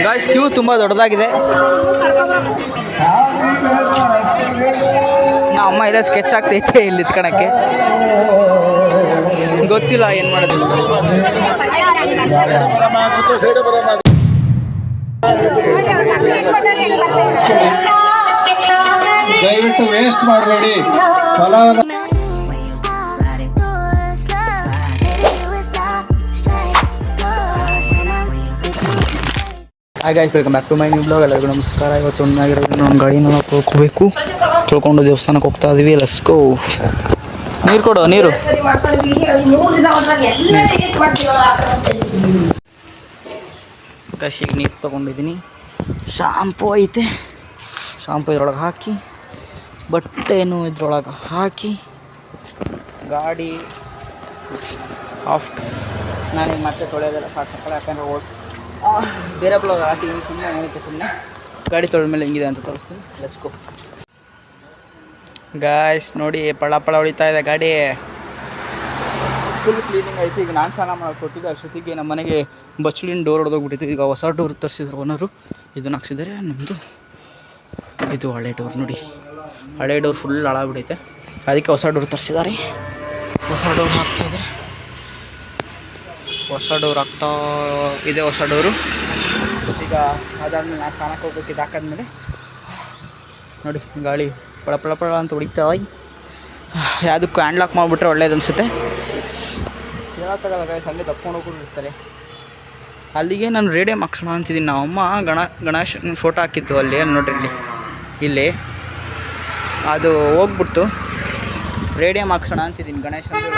Guys Q ತುಂಬ ದೊಡ್ಡದಾಗಿದೆ. ನಾ ಅಮ್ಮ ಎಲ್ಲ ಸ್ಕೆಚ್ ಆಗ್ತೈತೆ ಇಲ್ಲಿ ಇತ್ಕೊಳಕ್ಕೆ, ಗೊತ್ತಿಲ್ಲ ಏನು ಮಾಡೋದು. ದಯವಿಟ್ಟು ವೇಸ್ಟ್ ಮಾಡಬೇಡಿ. Hi guys, welcome back to my new blog. ಎಲ್ಲರಿಗೂ ನಮಸ್ಕಾರ. ಇವತ್ತು ಒಣ್ಣಾಗಿರೋದು ನಮ್ಮ ಗಾಡಿನ ತೊಳ್ಕೋಬೇಕು. ತೊಳ್ಕೊಂಡು ದೇವಸ್ಥಾನಕ್ಕೆ ಹೋಗ್ತಾ ಇದೀವಿ. Let's go. ನೀರು ಕೊಡು, ನೀರು. ಕಸಿಗೆ ನೀರು ತೊಗೊಂಡಿದ್ದೀನಿ. ಶಾಂಪು ಐತೆ, ಶಾಂಪು ಇದ್ರೊಳಗೆ ಹಾಕಿ, ಬಟ್ಟೆನೂ ಇದ್ರೊಳಗೆ ಹಾಕಿ, ಗಾಡಿ ಆಫ್. ನಾನೀಗ ಮತ್ತೆ ತೊಳೆಯೋದೆಲ್ಲ ಸಾಕು. ಯಾಕಂದರೆ ಬೇರೆ ಬ್ಲಾಗ್ ಹಾಕಿ ಸುಮ್ಮನೆ ಏನಕ್ಕೆ ಸುಮ್ಮನೆ ಗಾಡಿ ತೊಳೆದ ಮೇಲೆ ಹೆಂಗಿದೆ ಅಂತ ತೋರಿಸ್ತೀನಿ. Let's go. ಗಾಯ್ಸ್ ನೋಡಿ, ಪಳ ಹೊಡಿತಾ ಇದೆ ಗಾಡಿ. ಫುಲ್ ಕ್ಲೀನಿಂಗ್ ಆಯಿತು. ಈಗ ನಾನು ಸ್ನಾನ ಮಾಡಿ ಕೊಟ್ಟಿದ್ದೆ ಅಷ್ಟೊತ್ತಿಗೆ ನಮ್ಮ ಮನೆಗೆ ಬಚ್ಚಲಿನ ಡೋರ್ ಹೊಡೆದೋಗ್ಬಿಟ್ಟಿತ್ತು. ಈಗ ಹೊಸ ಡೋರ್ ತರಿಸಿದ್ರು ಓನರು. ಇದನ್ನು ಹಾಕ್ಸಿದ್ದಾರೆ. ನಮ್ಮದು ಇದು ಹಳೆ ಡೋರ್ ನೋಡಿ, ಹಳೆ ಡೋರ್ ಫುಲ್ ಹಾಳಾಗ್ಬಿಟ್ಟೈತೆ. ಅದಕ್ಕೆ ಹೊಸ ಡೋರ್ ತರಿಸಿದ್ದಾರೆ. ಹೊಸ ಡೋರ್ ಹಾಕ್ತಾಯಿದ್ದಾರೆ. ಹೊಸ ಡೋರ್ ಹಾಕ್ತಾ ಇದೆ, ಹೊಸ ಡೋರು. ಈಗ ಅದಾದಮೇಲೆ ನಾನು ಸ್ನಾನಕ್ಕೆ ಹೋಗ್ಬೇಕು. ಇದು ಹಾಕಾದ್ಮೇಲೆ ನೋಡಿ ಗಾಳಿ ಪಳ ಅಂತ ಹೊಡಿತಾವೆ. ಯಾವುದಕ್ಕೂ ಹ್ಯಾಂಡ್ ಲಾಕ್ ಮಾಡಿಬಿಟ್ರೆ ಒಳ್ಳೇದು ಅನಿಸುತ್ತೆ. ಹೇಳೋಕ್ಕಾಗಲ್ಲ ಗಾಯ್ಸ್, ಹಂಗೆ ತಪ್ಕೊಂಡು ಹೋಗ್ಬಿಟ್ಟಿರ್ತಾರೆ. ಅಲ್ಲಿಗೆ ನಾನು ರೇಡಿಯಮ್ ಹಾಕ್ಸೋಣ ಅಂತಿದ್ದೀನಿ. ನಮ್ಮಮ್ಮ ಗಣೇಶನ ಫೋಟೋ ಹಾಕಿತ್ತು ಅಲ್ಲಿ, ನೋಡ್ರಿ ಇಲ್ಲಿ ಅದು ಹೋಗ್ಬಿಡ್ತು. ರೇಡಿಯಮ್ ಹಾಕ್ಸೋಣ ಅಂತಿದ್ದೀನಿ. ಗಣೇಶಿಗೊಂದು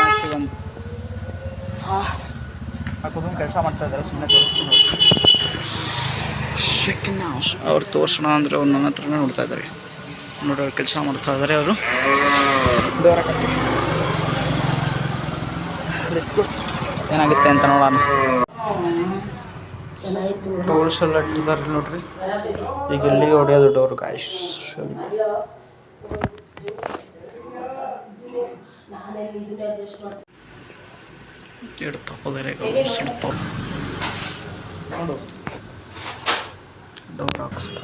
ಹಾಕೋದು ಕೆಲಸ ಮಾಡ್ತಾಯಿದ್ದಾರೆ. ಸುಮ್ಮನೆ ತೋರಿಸ್ತೀನಿ. ಅವ್ರು ತೋರಿಸೋಣ ಅಂದರೆ ಅವ್ರು ನನ್ನ ಹತ್ರನೇ ನೋಡ್ತಾ ಇದ್ದಾರೆ. ನೋಡಿ ಅವ್ರು ಕೆಲಸ ಮಾಡ್ತಾ ಇದ್ದಾರೆ. ಅವರು ಡೋರ್ ಹಾಕಿ ಏನಾಗುತ್ತೆ ಅಂತ ನೋಡೋಣ. ಟೋಲ್ಸ್ ಎಲ್ಲ ಇಟ್ಟಿದ್ದಾರೆ ನೋಡ್ರಿ. ಈಗ ಎಲ್ಲಿಗೆ ಹೊಡೆಯೋದು ಡೋರ್ ಗಾಯ್ಸ್. ತಪ್ಪೋದರೆ ನೋಡು, ಡೋರ್ ಹಾಕಿಸ್ತಾ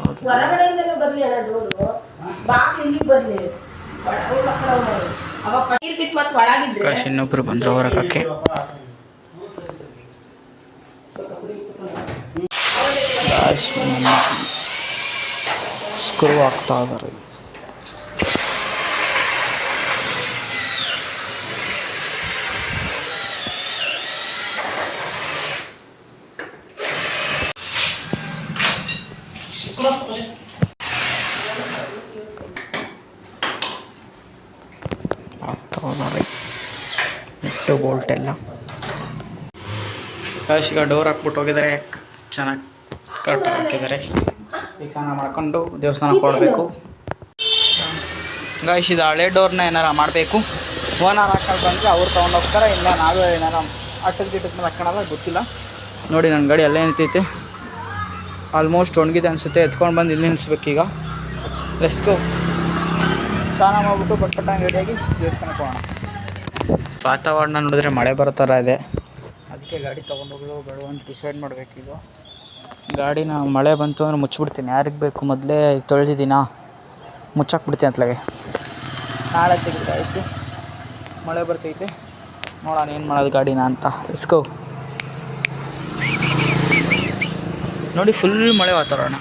ಇನ್ನೊಬ್ರು ಬಂದ್ರು ಹೊರಗಕ್ಕೆ. ಸ್ಕ್ರೂ ಹಾಕ್ತಾ ಇದ್ದಾರೆ. ಇಟ್ಟು ಬೋಲ್ಟ್ ಎಲ್ಲ ಈಗ ಡೋರ್ ಹಾಕ್ಬಿಟ್ಟು ಹೋಗಿದ್ದಾರೆ. ಚೆನ್ನಾಗಿ ಕರೆಕ್ಟಾಗಿ ಹಾಕಿದ್ದಾರೆ. ಈಗ ಸ್ನಾನ ಮಾಡ್ಕೊಂಡು ದೇವಸ್ಥಾನಕ್ಕೆ ಕೊಡಬೇಕು. ಗಾಯ್ಸ್, ಇದು ಹಳೆ ಡೋರ್ನ ಏನಾರ ಮಾಡಬೇಕು. ಓನರ್ ಹಾಕೊಂಡು ಬಂದರೆ ಅವ್ರು ತೊಗೊಂಡೋಗ್ತಾರೆ. ಇಲ್ಲ ನಾವೇ ಏನಾರ ಅಟ್ಟದ ಗಿಟ್ಟದ ಮೇಲೆ ಹಾಕೋಣಲ್ಲ, ಗೊತ್ತಿಲ್ಲ. ನೋಡಿ ನನ್ನ ಗಾಡಿ ಎಲ್ಲ ನಿಂತೈತೆ. ಆಲ್ಮೋಸ್ಟ್ ಒಣಗಿದೆ ಅನಿಸುತ್ತೆ. ಎತ್ಕೊಂಡು ಬಂದು ಇಲ್ಲಿ ನಿಲ್ಲಿಸ್ಬೇಕೀಗ. Let's go. ಸ್ನಾನ ಮಾಡಿಬಿಟ್ಟು ಬಟ್ಟೆ ರೆಡಿಯಾಗಿ ದೇವಸ್ಥಾನಕ್ಕೆ ಹೋಗೋಣ. ವಾತಾವರಣ ನೋಡಿದ್ರೆ ಮಳೆ ಬರೋ ಥರ ಇದೆ. ಅದಕ್ಕೆ ಗಾಡಿ ತೊಗೊಂಡೋಗೋದು ಬೇಡ ಅಂತ ಡಿಸೈಡ್ ಮಾಡಬೇಕೀಗ. ಗಾಡಿನ ಮಳೆ ಬಂತು ಅಂದರೆ ಮುಚ್ಚಿಬಿಡ್ತೀನಿ. ಯಾರಿಗೆ ಬೇಕು ಮೊದಲೇ ತೊಳೆದಿದ್ದೀನ, ಮುಚ್ಚಾಕ್ಬಿಡ್ತೀನಿ ಅಂತಲಾಗೆ. ನಾಳೆ ತೆಗಿತಾಯಿತ್ತು, ಮಳೆ ಬರ್ತೈತೆ. ನೋಡೋಣ ಏನು ಮಾಡೋದು ಗಾಡಿನ ಅಂತ. ಇಸ್ಕೋ ನೋಡಿ, ಫುಲ್ ಮಳೆ ವಾತಾವರಣ.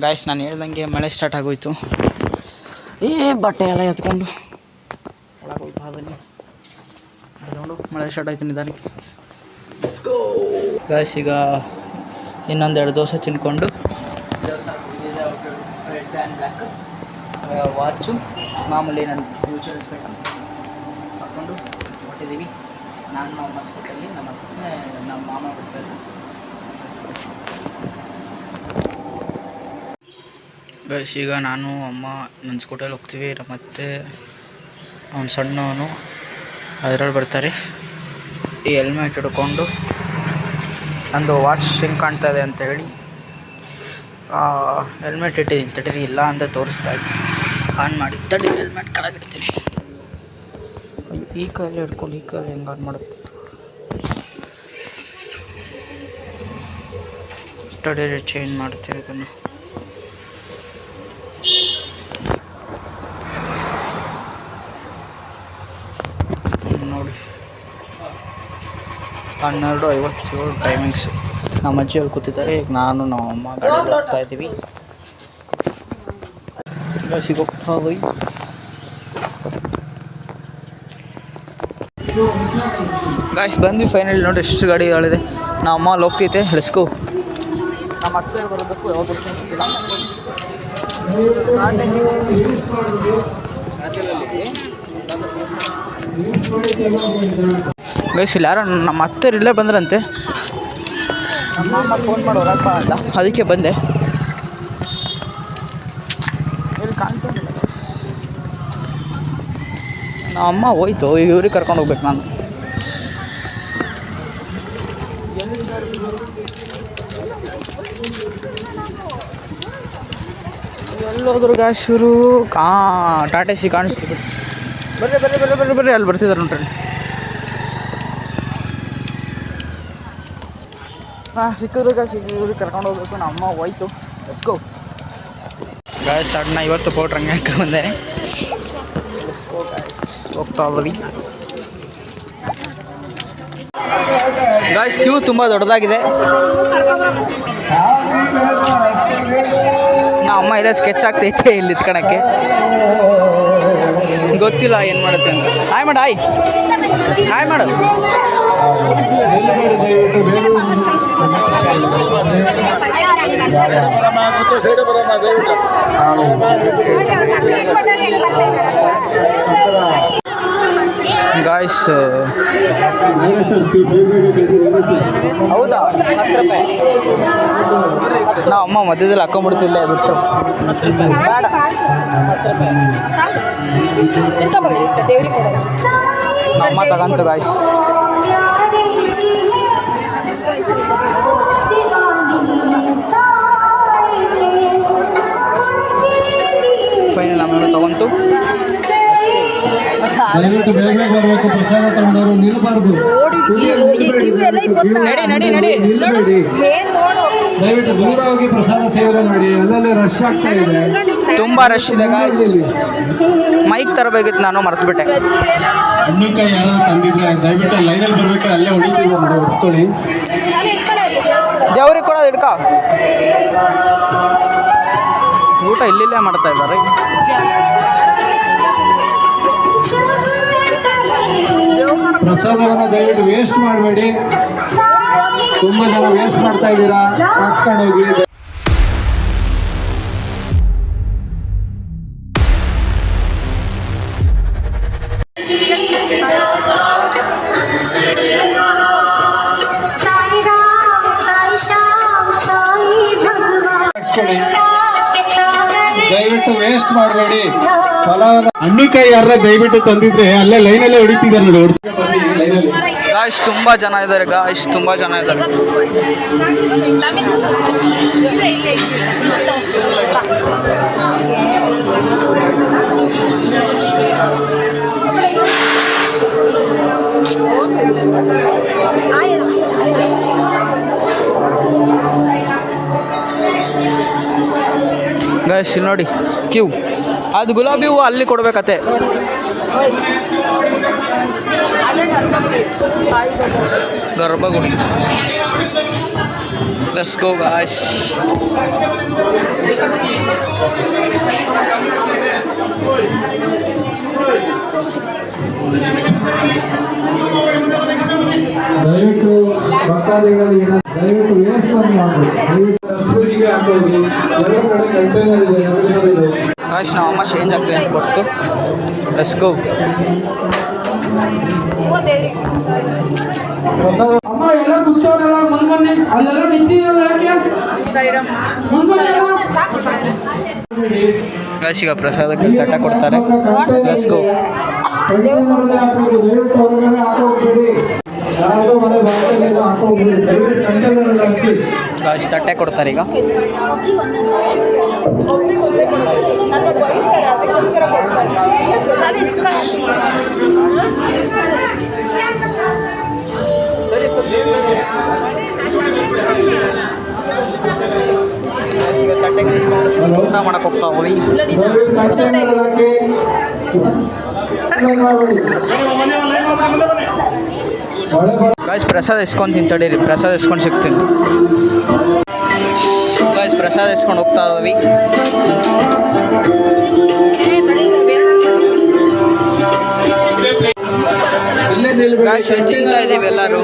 ಗಾಯ್ಸ್, ನಾನು ಹೇಳ್ದಂಗೆ ಮಳೆ ಸ್ಟಾರ್ಟ್ ಆಗೋಯ್ತು. ಬಟ್ಟೆ ಎಲ್ಲ ಎತ್ಕೊಂಡು ಒಳಗೆ ಹೋಯ್ತು. ಅದನ್ನೇ ನೋಡು, ಮಳೆ ಸ್ಟಾರ್ಟ್ ಆಯ್ತು ನಿಧಾನಕ್ಕೆ. ಗಾಯ್ಸ್, ಈಗ ಇನ್ನೊಂದೆರಡು ದೋಸೆ ತಿನ್ಕೊಂಡು ರೆಡ್ ಆ್ಯಂಡ್ ಬ್ಲ್ಯಾಕ್ ವಾಚು ಮಾಮೂಲಿ ನನ್ನ ಯೂಶುವಲ್ ಸ್ಪೆಕ್ಟ್ ಹಾಕ್ಕೊಂಡು ಹೊಟ್ಟಿದ್ದೀವಿ. ನಾನು ನಮ್ಮ ಸ್ಕೂಟಲ್ಲಿ ನಮ್ಮ ಮಾಮ ಬಿಡ್ತಾರೆ. ಗೈಸ್, ಈಗ ನಾನು ಅಮ್ಮ ನನ್ನ ಸ್ಕೂಟಲ್ಲಿ ಹೋಗ್ತೀವಿ. ಮತ್ತು ಅವ್ನು ಸಣ್ಣವನು ಅದರಲ್ಲಿ ಬರ್ತಾರೆ. ಈ ಹೆಲ್ಮೆಟ್ ಹಿಡ್ಕೊಂಡು ನಂದು ವಾಚ್ ಹಿಂಗೆ ಕಾಣ್ತಾ ಇದೆ ಅಂತ ಹೇಳಿ ಹೆಲ್ಮೆಟ್ ಇಟ್ಟಿದ್ದೀನಿ. ತಟೀರಿ ಇಲ್ಲ ಅಂತ ತೋರಿಸ್ತಾ ಇದ್ದೀನಿ. ಆನ್ ಮಾಡಿ ತಡಿ ಹೆಲ್ಮೆಟ್ ಕೆಳಗಿಡ್ತೀನಿ. ಈ ಕಾಯಲ್ಲಿ ಹಿಡ್ಕೊಳ್ಳಿ, ಈ ಕಾಯಲ್ಲಿ ಹೆಂಗೆ ಆನ್ ಮಾಡೋದು ತಡಿ ಚೇಂಜ್ ಮಾಡ್ತೀವಿ ಇದನ್ನು. ನೋಡಿ 12:57 ಟೈಮಿಂಗ್ಸು. ನಮ್ಮ ಅಜ್ಜಿ ಅಲ್ಲಿ ಕೂತಿದ್ದಾರೆ. ಈಗ ನಾನು ನಮ್ಮ ಅಮ್ಮ ಗಾಡಿ ಹೋಗ್ತಾ ಇದ್ದೀವಿ. ಸಿಗೋಪ್ಪ ಬೈ. ಗಾಯ್ಸ್ ಬಂದ್ವಿ ಫೈನಲ್. ನೋಡಿ ಎಷ್ಟು ಗಾಡಿಗಳಿದೆ. ನಮ್ಮ ಅಮ್ಮ ಅಲ್ಲಿ ಹೋಗ್ತೈತೆ. ಹಿಡಿಸ್ಕೋ. ನಮ್ಮ ಅತ್ತೆ ಬರೋದಕ್ಕೂ ಯಾವಾಗ ಬರ್ತೀನಿ ಗೊತ್ತಿಲ್ಲ. ಗೈಸ್ ಇಲ್ಲಿ ಯಾರೋ ನಮ್ಮ ಅತ್ತೆರು ಇಲ್ಲೇ ಬಂದ್ರಂತೆ. ನಮ್ಮ ಅಮ್ಮ ಫೋನ್ ಮಾಡಿ ಹೊರಗೆ ಬಾ ಅಂತ, ಅದಕ್ಕೆ ಬಂದೆ. ಇಲ್ಲಿ ಕಾಣ್ತಿಲ್ಲ. ನಮ್ಮ ಅಮ್ಮ ಹೋಯ್ತು. ಈಗ ಇವ್ರಿಗೆ ಕರ್ಕೊಂಡು ಹೋಗ್ಬೇಕು ನಾನು. ಎಲ್ಲೋದ್ರು ಗಾಶೂರು ಟಾಟಾ ಸಿ ಕಾಣಿಸ್ತಿದ್ರು. ಬರ್ರಿ ಬರ್ರಿ ಬರ್ರಿ ಬರ್ರಿ ಬರ್ರಿ ಅಲ್ಲಿ ಬರ್ತಿದ್ದಾರೆ ನೋಡ್ರಿ. ಸಿಕ್ಕಿದ್ರು ಇವ್ರಿಗೆ ಕರ್ಕೊಂಡು ಹೋಗ್ಬೇಕು. ನಮ್ಮ ಅಮ್ಮ ಹೋಯ್ತು. ಎಸ್ಕೋ ಗಾಯಸ್ ಸಣ್ಣ ಇವತ್ತು ಪೌಡ್ರ್ ಹಂಗೆ ಹಾಕಿ ಬಂದೆ. ಹೋಗ್ತಾ ಇದ್ವಿ ಗಾಯ್ಸ್. ಕ್ಯೂ ತುಂಬ ದೊಡ್ಡದಾಗಿದೆ. ನಮ್ಮ ಅಮ್ಮ ಇಲ್ಲ ಸ್ಕೆಚ್ ಆಗ್ತೈತೆ ಇಲ್ಲಿ ಇತ್ಕೊಳಕ್ಕೆ. ಗೊತ್ತಿಲ್ಲ ಏನು ಮಾಡುತ್ತೆ ಅಂತ. ಹಾಯ್ ಮಾಡು, ಹಾಯ್ ಹಾಯ್ ಮಾಡು. ಗಾಯ್ಸ್ ಹೌದಾ 10 ರೂಪಾಯಿ. ನಾವು ಅಮ್ಮ ಮಧ್ಯದಲ್ಲಿ ಹಾಕೊಂಡ್ಬಿಡ್ತಿಲ್ಲ ಬಿಟ್ಟು. ಬೇಡ 10 ರೂಪಾಯಿ ಅಮ್ಮ ತಗಂತು ಗಾಯ್ಸ್. ಫೈನಲ್ ಆಮೇಲೆ ತಗೊಂತು. ದಯವಿಟ್ಟು ಬೇಗ ಬರಬೇಕು. ಪ್ರಸಾದ ತಗೊಂಡವರು ನಿಲ್ಬಾರ್ದು. ನಡಿ ನಡಿ ನಡಿ. ದಯವಿಟ್ಟು ದೂರ ಹೋಗಿ ಪ್ರಸಾದ ಸೇವನೆ ಮಾಡಿ. ಅಲ್ಲಲ್ಲಿ ರಶ್ ಆಗ್ತಾ ಇದೆ, ತುಂಬಾ ರಶ್ ಇದೆ. ಮೈಕ್ ತರಬೇಕಿತ್ತು, ನಾನು ಮರೆತುಬಿಟ್ಟೆ. ಹಣ್ಣುಕಾಯಿ ಯಾರು ತಂದಿದ್ರೆ ದಯವಿಟ್ಟು ಲೈನಲ್ಲಿ ಬರ್ಬೇಕಾದ್ರೆ ಅಲ್ಲೇ ಹೊಡಿತೀವಿ ನೋಡಿ, ಹೊಡ್ಸ್ಕೊಳ್ಳಿ. ದೇವ್ರಿಗೆ ಕೊಡೋದು ಹಿಡ್ಕ. ಊಟ ಇಲ್ಲಿಲ್ಲೇ ಮಾಡ್ತಾ ಇದ್ದಾರೆ. ಪ್ರಸಾದವನ್ನು ದಯವಿಟ್ಟು ವೇಸ್ಟ್ ಮಾಡಬೇಡಿ. ತುಂಬಾ ಜನ ವೇಸ್ಟ್ ಮಾಡ್ತಾ ಇದ್ದೀರಾ. ಹಾಕ್ಸ್ಕೊಂಡು ಹೋಗಿ. ದಯವಿಟ್ಟು ವೇಸ್ಟ್ ಮಾಡಬೇಡಿ. ಫಲವಾದ ಹಣ್ಣುಕಾಯಿ ಯಾರ ದಯವಿಟ್ಟು ತಂದಿದ್ರೆ ಅಲ್ಲೇ ಲೈನಲ್ಲೇ ಹೊಡಿತಿದ್ದಾರೆ ನೋಡಿ, ಹೊಡಿಸ್ಕೊಂಡು ಲೈನಲ್ಲಿ. ಗಾಯ್ಸ್ ತುಂಬಾ ಜನ ಇದ್ದಾರೆ. ಗಾಯ್ಸ್ ತುಂಬಾ ಜನ ಇದ್ದಾರೆ. ಗಾಯ್ಸ್ ಇಲ್ಲಿ ನೋಡಿ ಕ್ಯೂ. ಅದು ಗುಲಾಬಿ ಹೂವು ಅಲ್ಲಿ ಕೊಡ್ಬೇಕತ್ತೆ. ಗರ್ಭಗುಡಿ. Let's go guys. ದಯವಿಟ್ಟು ಭಕ್ತಾದಿಗಳಲ್ಲಿ ದಯವಿಟ್ಟು ವೇಸ್ಟ್ ಮಾಡಬೇಕು. ದಯವಿಟ್ಟು ಡಸ್ಟ್ಬಿನ್ಗೆ ಹಾಕೋಗಿ. 2 ಕಡೆ ಕಂಟೈನರ್ ಇದೆ, 2 ಇದೆ. ಗಾಯ್ಸ್ ನಾವು ಅಮ್ಮ ಚೇಂಜ್ ಆಗ್ರಿ ಅಂತ ಕೊಟ್ಟು. Let's go. ಅಮ್ಮ ಎಲ್ಲ ಕೂತವ್ರಲ್ಲ ಮುಂದ್ಬನ್ನಿ. ಅಲ್ಲೆಲ್ಲ ನಿಂತಿದ್ರಲ್ಲ ಯಾಕೆ? ಗಾಯ್ಸ್ ಈಗ ಪ್ರಸಾದಕ್ಕೆ ತಟ್ಟ ಕೊಡ್ತಾರೆ. Let's go. ದಯವಿಟ್ಟು ಹೊರಗಡೆ ಹಾಕೋಗ್ಬೇಡಿ. ಯಾರಿಗೂ ಮನೆ ಬಾಗಿಲಿಗೆ ಹಾಕೋಗ್ಬೇಡಿ. ದಯವಿಟ್ಟು ಕಂಟೈನರ್ ಹಾಕಿ. ಗಾಯ್ಸ್ ತಟ್ಟೆ ಕೊಡ್ತಾರೆ ಈಗ. ಊಟ ಮಾಡಕ್ಕೆ ಹೋಗ್ತಾ ಹೋಗಿ. ಗಾಯ್ಸ್ ಪ್ರಸಾದ ಇಸ್ಕೊಂಡು ತಿಂತಡೀರಿ, ಪ್ರಸಾದ ಇಸ್ಕೊಂಡು ಸಿಗ್ತೀನಿ. ಗಾಯ್ಸ್ ಪ್ರಸಾದ ಇಸ್ಕೊಂಡು ಹೋಗ್ತಾ ಇದ್ದೀವಿ. ಗಾಯ್ಸ್ ತಿಂತಾ ಇದ್ದೀವಿ ಎಲ್ಲರೂ.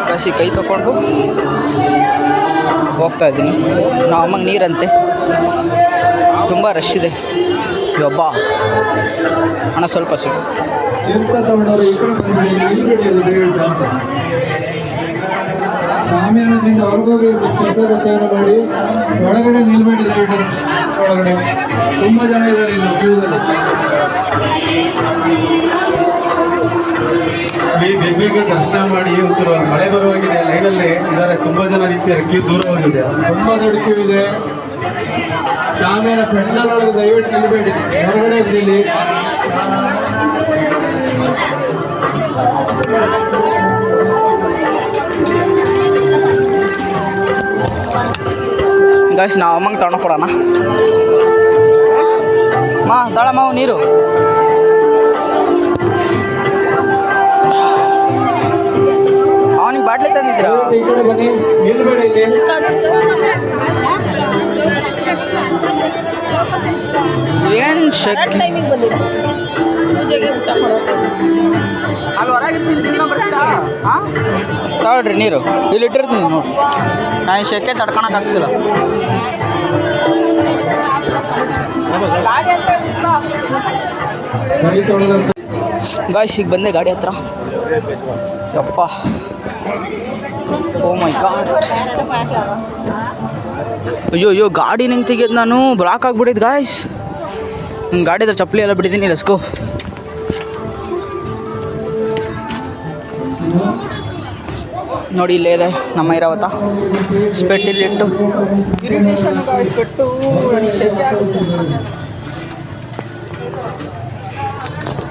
ಗಾಯ್ಸ್ ಕೈ ತಗೊಂಡು ಹೋಗ್ತಾ ಇದ್ದೀನಿ. ನಾವು ಅಮ್ಮಂಗೆ ನೀರಂತೆ, ತುಂಬ ರಶ್ ಇದೆ. ಒಬ್ಬ ಹಣ ಸ್ವಲ್ಪ ಸಿಗು. ಶಾಮಿಯಾನದಿಂದ ಹೊರಗೋಗಿ ಪ್ರಸಾದ ಸೇವನೆ ಮಾಡಿ ಒಳಗಡೆ ನಿಲ್ಬೇಡಿ. ಒಳಗಡೆ ತುಂಬ ಜನ ಇದ್ದಾರೆ ಇನ್ನು ಕ್ಯೂದಲ್ಲಿ. ಬೇಗ ದರ್ಶನ ಮಾಡಿ ಒಂಚೂರು ಮಳೆ ಬರುವಾಗಿದೆ. ಲೈನಲ್ಲಿ ಇದ್ದಾರೆ, ತುಂಬ ಜನ ನಿಂತಿದ್ದಾರೆ. ಕ್ಯೂ ದೂರ ಹೋಗಿದೆ, ತುಂಬ ದೊಡ್ಡ ಕ್ಯೂ ಇದೆ. ಶಾಮಿಯಾನ ಪೆಂಡಲ್ ಒಳಗೆ ದಯವಿಟ್ಟು ನಿಲ್ಬೇಡಿ, ಹೊರಗಡೆ ನಿಲ್ಲಿ. ಗಾಯ್ಸ್ ನಾವು ಅಮ್ಮಂಗೆ ತಗೊಂಡು ಕೊಡೋಣ. ತಾಳಮ್ಮ ನೀರು. ಅವನಿಗೆ ಬಾಟ್ಲಿ ತಂದಿದ್ದೀರಾ? ಈ ಕಡೆ ಬನ್ನಿ, ನಿಲ್ಬೇಡಿ ಇಲ್ಲಿ. ಏನು ಶಕ್ತಿ ಅಲ್ಲಿ ಹೊರಗಿರ್ತೀನಿ ಬರ್ತೀರಾ? ಹಾಂ ತಗೊಳ್ರಿ ನೀರು, ಇಲ್ಲಿ ಇಟ್ಟಿರ್ತೀನಿ ನೋಡಿ. ನಾನು ಶೆಕೆ ತಡ್ಕೊಳಕ್ಕಾಗ್ತಿಲ್ಲ. ಗಾಯ್ಸ್ ಈಗ ಬಂದೆ ಗಾಡಿ ಹತ್ರ. ಯಪ್ಪ, ಓ ಮೈ ಗಾಡ್. ಅಯ್ಯೋ ಗಾಡಿ ನಂಗೆ ತೆಗಿಯೋದು ನಾನು ಬ್ಲಾಕ್ ಆಗಿಬಿಟ್ಟಿದ್ದು ಗಾಯ್ಸ್. ಗಾಡಿ ಹತ್ರ ಚಪ್ಪಲಿ ಎಲ್ಲ ಬಿಟ್ಟಿದ್ದೀನಿ. Let's go. ನೋಡಿ ಇಲ್ಲೇ ಇದೆ ನಮ್ಮ ಐರಾವತ. ಸ್ಪೆಟ್ ಇಲ್ಲಿ ಇಟ್ಟು ಇರಿಟೇಷನ್ ಸ್ಪೆಟ್ಟು ಶೆಕೆ ಆಗುತ್ತೆ.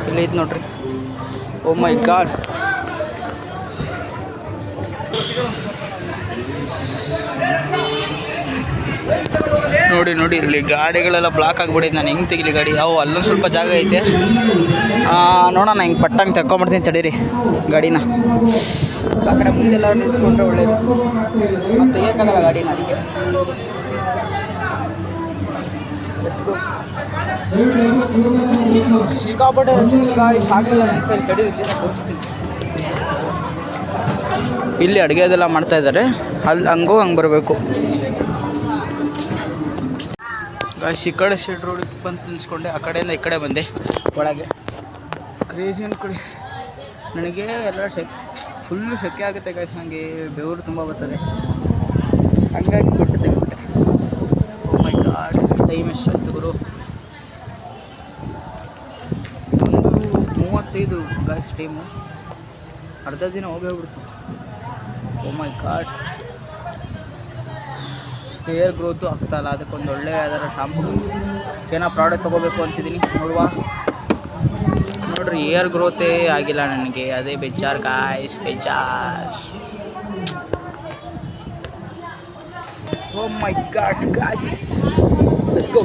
ಇಲ್ಲಿ ಇದು ನೋಡ್ರಿ. ಓ ಮೈ ಗಾಡ್. ನೋಡಿ ಇಲ್ಲಿ ಗಾಡಿಗಳೆಲ್ಲ ಬ್ಲಾಕ್ ಆಗಿಬಿಟ್ಟಿದೆ. ನಾನು ಹೆಂಗೆ ತೆಗಿಲಿ ಗಾಡಿ? ಅಲ್ಲೊಂದು ಸ್ವಲ್ಪ ಜಾಗ ಐತೆ, ನೋಡೋಣ. ಹಿಂಗೆ ಪಟ್ಟಂಗೆ ತಗೊಂಬಿಡ್ತೀನಿ ತಡೀರಿ ಗಾಡಿನ. ಆ ಕಡೆ ಮುಂದೆಲ್ಲ ನಿಲ್ಸ್ಕೊಂಡ್ರೆ ಒಳ್ಳೇದು. ಮತ್ತೆ ತೆಗಿಯೋಕ್ಕಾಗಲ್ಲ ಗಾಡಿನ, ಅದಕ್ಕೆ. ಸಿಕ್ಕಾಪಟ್ಟೆ ಗಾಡಿ ಸಾಗಲಿಲ್ಲ ತಡೀರಿ, ತೋರಿಸ್ತೀನಿ. ಇಲ್ಲಿ ಅಡುಗೆ ಅದೆಲ್ಲ ಮಾಡ್ತಾಯಿದ್ದಾರೆ, ಅಲ್ಲಿ ಹಂಗೆ ಬರಬೇಕು. ಗಾಯ್ಸ್ ಈ ಕಡೆ ಸೈಡ್ ರೋಡಿಗೆ ಬಂದು ನಿಲ್ಸ್ಕೊಂಡೆ, ಆ ಕಡೆಯಿಂದ ಈ ಕಡೆ ಬಂದೆ ಒಳಗೆ. ಕ್ರೇಜಿ ಅಂದ್ಕೊಳ್ಳಿ. ನನಗೆ ಎಲ್ಲ ಫುಲ್ಲು ಸೆಕೆ ಆಗುತ್ತೆ ಗಾಯ್ಸ್. ನನಗೆ ಬೆವರು ತುಂಬ ಬರ್ತದೆ, ಹಂಗಾಗಿ ಕೊಟ್ಟು ತೆಗೆದುಬಿಟ್ಟೆ. ಓ ಮೈ ಗಾಡ್, ಟೈಮ್ ಎಷ್ಟಾಯ್ತು ಗುರು? 1:35 ಗಾಯ್ಸ್ ಟೈಮು. ಅರ್ಧ ದಿನ ಹೋಗ್ಬಿಡ್ತು. ಓ ಮೈ ಗಾಡ್. ಹೇರ್ ಗ್ರೋತು ಆಗ್ತಾಯಿಲ್ಲ, ಅದಕ್ಕೊಂದು ಒಳ್ಳೆ ಯಾವ್ದಾರ ಶಾಂಪು ಏನೋ ಪ್ರಾಡಕ್ಟ್ ತೊಗೋಬೇಕು ಅಂತಿದ್ದೀನಿ. ನೋಡ್ರಿ ಹೇರ್ ಗ್ರೋತೇ ಆಗಿಲ್ಲ ನನಗೆ, ಅದೇ ಬೇಜಾರು ಗಾಯ್ಸ್, ಬೇಜಾರು. Oh my God guys, let's go.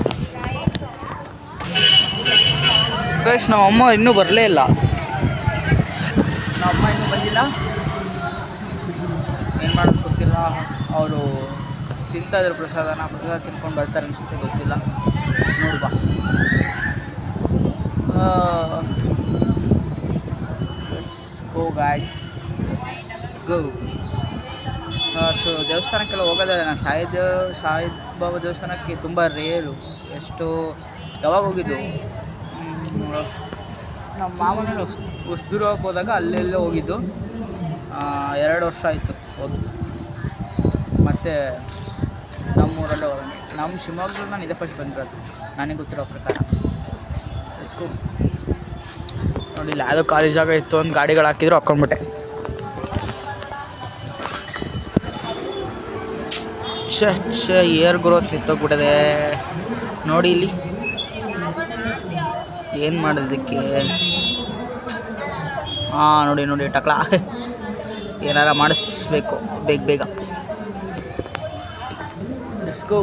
Guys ನಮ್ಮ ಅಮ್ಮ ಇನ್ನೂ ಬರಲೇ ಇಲ್ಲ. ನಮ್ಮ ಅಮ್ಮ ಇನ್ನೂ ಬಂದಿಲ್ಲ, ಏನು ಮಾಡೋದು ಗೊತ್ತಿಲ್ಲ. ಅವರು ತಿಂತಾಯಿದ್ರು ಪ್ರಸಾದ ತಿನ್ಕೊಂಡು ಬರ್ತಾರೆ ಅನಿಸುತ್ತೆ, ಗೊತ್ತಿಲ್ಲ. ನೋಡ್ಬಾ ಗೋ ಗಾಯ್ಸ್, ಗೋ. ಸೊ ದೇವಸ್ಥಾನಕ್ಕೆಲ್ಲ ಹೋಗೋದಿಲ್ಲ ನಾನು. ಸಾಯಿದ್ ಬಾಬಾ ದೇವಸ್ಥಾನಕ್ಕೆ ತುಂಬ ರೇರು. ಎಷ್ಟು ಯಾವಾಗ ಹೋಗಿದ್ದು, ನಮ್ಮ ಮಾಮನೇನು ಹೊಸದುರ್ಗಕ್ಕೆ ಹೋದಾಗ ಅಲ್ಲೆಲ್ಲೇ ಹೋಗಿದ್ದು. 2 ವರ್ಷ ಆಯಿತು ಹೋಗಿ. ಮತ್ತು ನಮ್ಮೂರಲ್ಲೇ ಹೋಗೋಣ. ನಮ್ಮ ಶಿವಮೊಗ್ಗದಲ್ಲಿ ನಾನು ಇದೇ ಫಸ್ಟ್ ಬಂದಿರೋದು ನನಗೆ ಗೊತ್ತಿರೋ ಪ್ರಕಾರ. ನೋಡಿ ಇಲ್ಲಿ ಯಾವುದೋ ಖಾಲಿ ಜಾಗ ಇತ್ತು, ಒಂದು ಗಾಡಿಗಳು ಹಾಕಿದ್ರು, ಹಾಕ್ಕೊಂಡ್ಬಿಟ್ಟೆ. ಏರ್ ಗ್ರೋತ್ ನಿಂತೋಗ್ಬಿಟ್ಟಿದೆ ನೋಡಿ ಇಲ್ಲಿ. ಏನು ಮಾಡೋದಕ್ಕೆ? ಹಾಂ ನೋಡಿ ನೋಡಿ ಟಕ್ಲ ಏನಾರ ಮಾಡಿಸ್ಬೇಕು ಬೇಗ ಬೇಗ. ಡಿಸ್ಕೋ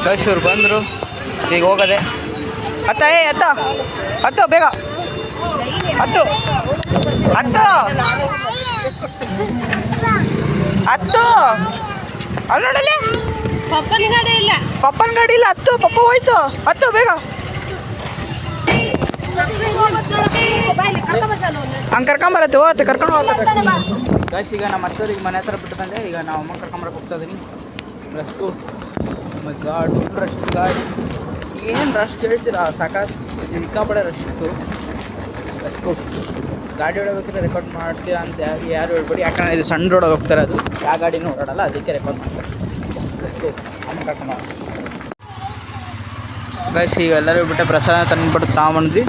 ಗೈಸೂರು ಬಂದರು, ಈಗ ಹೋಗೋದೆ. ಹತ್ತು ಬೇಗ ಹತ್ತು ಅಲ್ಲಿ ನೋಡಲ್ಲಿ ಪಪ್ಪನ ಗಾಡಿ ಇಲ್ಲ. ಹತ್ತು ಪಪ್ಪ ಹೋಯ್ತು. ಹತ್ತು ಬೇಗ ಹಂಗೆ ಕರ್ಕೊಂಬರತ್ತೆ. ಕರ್ಕೊಂಡು ಹೋಗ್ತಾರೆ ಗೈಸ್. ಈಗ ನಮ್ಮ ಅತ್ತವ್ರಿಗೆ ಮನೆ ಹತ್ರ ಬಿಟ್ಟು ಬಂದೆ. ಈಗ ನಾವು ಅಮ್ಮ ಕರ್ಕೊಂಬರಕ್ಕೆ ಹೋಗ್ತಾ ಇದ್ದೀನಿ. ರಸ್ಕು ಮೈ ಗಾಡ್, ಫುಲ್ ರಶ್ ಗಾಡಿ. ಏನು ರಶ್ ಕೇಳ್ತೀರಾ? ಸಿಕ್ಕಾಪಡೆ ರಶ್ ಇತ್ತು. ರಸ್ಕು ಗಾಡಿ ಹೊಡಬೇಕಾದ್ರೆ ರೆಕಾರ್ಡ್ ಮಾಡ್ತೀರಾ ಅಂತ ಯಾರು ಹೇಳ್ಬೇಡಿ, ಯಾಕಂದರೆ ಇದು ಸಣ್ಣ ರೋಡಾಗಿ ಹೋಗ್ತಾರೆ. ಅದು ಯಾವ ಗಾಡಿನೂ ಓಡಾಡಲ್ಲ, ಅದಕ್ಕೆ ರೆಕಾರ್ಡ್ ಮಾಡ್ತಾರೆ. ರಸ್ಕು ಅಮ್ಮ ಕರ್ಕೊಂಬ ಗೈಸ್. ಈಗ ಎಲ್ಲರೂ ಬಿಟ್ಟೆ ಪ್ರಸಾದ ತಂದುಬಿಟ್ಟು ತಗೊಂಬಂದ್ವಿ.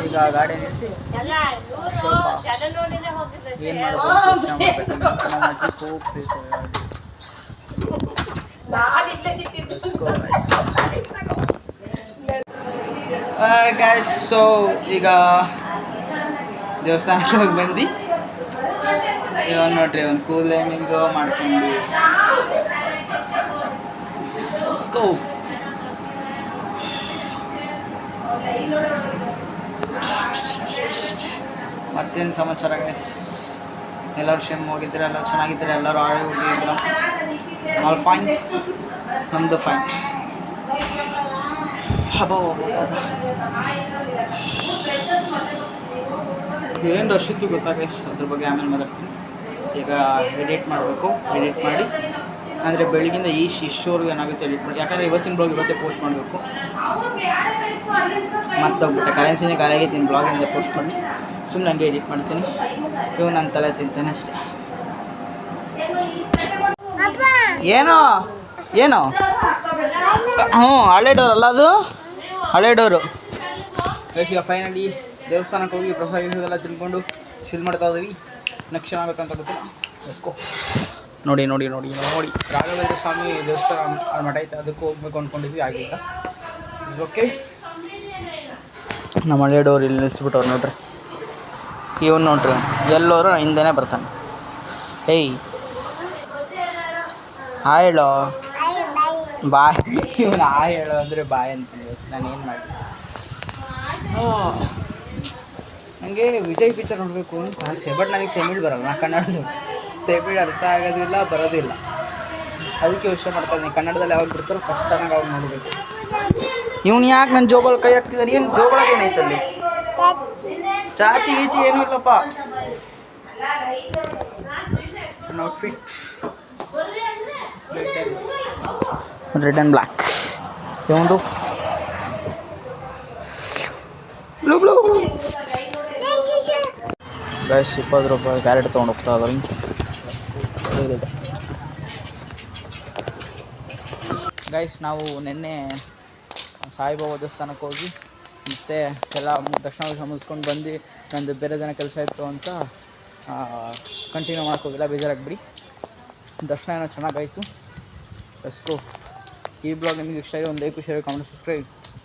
ಈಗ ಗಾಡಿ ನಿಲ್ಲಿಸಿ ಏನು ಮಾಡೋದು ಗ್ಯಾಸ್. ಸೊ ಈಗ ದೇವಸ್ಥಾನಕ್ಕೆ ಹೋಗಿ ಬಂದು ಇವನು ನೋಡ್ರಿ ಒಂದು ಕೂದಲೇನಿಂಗು ಮಾಡ್ಕೊಂಡು ಸ್ಕೋ. ಮತ್ತೇನು ಸಮಾಚಾರ ಗೈಸ್? ಎಲ್ಲರೂ ಸೇಮ್ ಹೋಗಿದ್ರೆ, ಎಲ್ಲರೂ ಚೆನ್ನಾಗಿದ್ದಾರೆ, ಎಲ್ಲರೂ ಹೋಗಿದ್ರು. ಆಲ್ ಫೈನ್, ನಮ್ಮದು ಫೈನ್. ಏನು ರಶ್ ಇತ್ತು ಗೊತ್ತಾ ಗೈಸ್? ಅದ್ರ ಬಗ್ಗೆ ಆಮೇಲೆ ಮಾತಾಡ್ತೀನಿ. ಈಗ ಎಡಿಟ್ ಮಾಡಬೇಕು. ಎಡಿಟ್ ಮಾಡಿ ಅಂದರೆ ಬೆಳಗಿಂದ ಇಷ್ಟವರೆಗೂ ಏನಾಗುತ್ತೆ ಎಡಿಟ್ ಮಾಡಿ, ಯಾಕಂದರೆ ಇವತ್ತಿನ ಬ್ಲಾಗ್ ಇವತ್ತೇ ಪೋಸ್ಟ್ ಮಾಡಬೇಕು. ಮತ್ತೋಗ್ಬಿಟ್ಟೆ ಕರೆನ್ಸಿನೇ ಖಾಲಿ ಆಗೈತೀನಿ. ಬ್ಲಾಗಿಂದ ಪೋಸ್ಟ್ ಮಾಡಿ ಸುಮ್ಮನೆ ಹಂಗೆ ಎಡಿಟ್ ಮಾಡ್ತೀನಿ. ಇವು ನನ್ನ ತಲೆ ತಿಂತಾನೆ ಅಷ್ಟೇ. ಏನೋ ಹಳೆ ಡೋರ್ ಅಲ್ಲ ಅದು, ಹಳೆ ಡೋರು. ಈಗ ಫೈನಲಿ ದೇವಸ್ಥಾನಕ್ಕೆ ಹೋಗಿ ಪ್ರಸಾದ ತಿನ್ಕೊಂಡು ಚಿಲ್ ಮಾಡ್ತಾ ಇದ್ದೀವಿ. ನೆಕ್ಸ್ಟ್ ಏನಾಗುತ್ತಂತ ಗೊತ್ತಿಲ್ಲ. ಎಸ್ಕೋ ನೋಡಿ ರಾಘವೇಂದ್ರ ಸ್ವಾಮಿ ದೇವಸ್ಥಾನ ಮಠ ಐತೆ, ಅದಕ್ಕೂ ಹೋಗ್ಬೇಕು ಅಂದ್ಕೊಂಡಿದ್ವಿ, ಆಗಿಲ್ಲ. ಓಕೆ, ನಮ್ಮ ಹಳೆ ಡೋರ್ ಇಲ್ಲಿ ನಿಲ್ಲಿಸ್ಬಿಟ್ಟವ್ರು ನೋಡ್ರಿ. ಇವನು ನೋಡ್ರಿ ಎಲ್ಲರೂ ಹಿಂದೆನೇ ಬರ್ತಾನೆ. ಏಯ್ ಹಾಯ್ ಹೇಳೋ, ಬಾಯ್. ಇವನು ಹಾಯ್ ಹೇಳೋ ಅಂದರೆ ಬಾಯ್ ಅಂತೀನಿ. ನಾನು ಏನು ಮಾಡಿ ನನಗೆ ವಿಜಯ್ ಪಿಕ್ಚರ್ ನೋಡಬೇಕು ಅಂತ ಆಸೆ. ಬಟ್ ನನಗೆ ತಮಿಳ್ ಬರಲ್ಲ, ನಾನು ಕನ್ನಡದು. ತಮಿಳ್ ಅರ್ಥ ಆಗೋದಿಲ್ಲ, ಬರೋದಿಲ್ಲ. ಅದಕ್ಕೆ ಯೋಚನೆ ಮಾಡ್ತಾಯಿದ್ದೀನಿ, ಕನ್ನಡದಲ್ಲಿ ಯಾವಾಗ ಬಿಡ್ತಾರೋ ಕರೆಕ್ಟಾಗಿ ಅವಾಗ ನೋಡಬೇಕು. ಇವನು ಯಾಕೆ ನನ್ನ ಜೋಬಲ್ಲಿ ಕೈ ಹಾಕ್ತಿದ್ದಾರೆ? ಏನು ಜೋಬಳಗೆ ಏನೈತಲ್ಲಿ? ಚಾಚಿ ಗೀಚಿ ಏನೂ ಇಲ್ಲಪ್ಪ. ನನ್ನ ಔಟ್ಫಿಟ್ ರೆಡ್ ಆ್ಯಂಡ್ ಬ್ಲ್ಯಾಕ್. ಒಂದು ಬ್ಲೂ ಗೈಸ್. 20 ರೂಪಾಯಿ ಕ್ಯಾರೆಟ್ ತೊಗೊಂಡು ಹೋಗ್ತಾ ಇದ್ದಾರೆ ಗೈಸ್. ನಾವು ನಿನ್ನೆ ಸಾಯಿಬಾಬಾ ದೇವಸ್ಥಾನಕ್ಕೆ ಹೋಗಿ ಮತ್ತು ಎಲ್ಲ ದರ್ಶನ ಮುಗಿಸ್ಕೊಂಡು ಬಂದು ನಂದು ಬೇರೆ ದಿನ ಕೆಲಸ ಇತ್ತು ಅಂತ ಕಂಟಿನ್ಯೂ ಮಾಡೋಕ್ಕೋಗಿಲ್ಲ, ಬೇಜಾರಾಗ್ಬಿಡಿ. ದರ್ಶನ ಏನೋ ಚೆನ್ನಾಗಾಯಿತು. ಅಷ್ಟು ಈ ಬ್ಲಾಗ್ ನಿಮಗೆ ಇಷ್ಟ ಆಗಿದೆ ಒಂದು ಲೈಕ್, ಶೇರ್, ಕಾಮೆಂಟ್,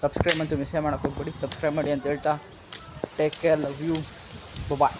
ಸಬ್ಸ್ಕ್ರೈಬ್ ಅಂತೂ ಮಿಸ್ ಮಾಡೋಕ್ಕೆ ಹೋಗ್ಬೇಡಿ. ಸಬ್ಸ್ಕ್ರೈಬ್ ಮಾಡಿ ಅಂತ ಹೇಳ್ತಾ take care, love you, bye.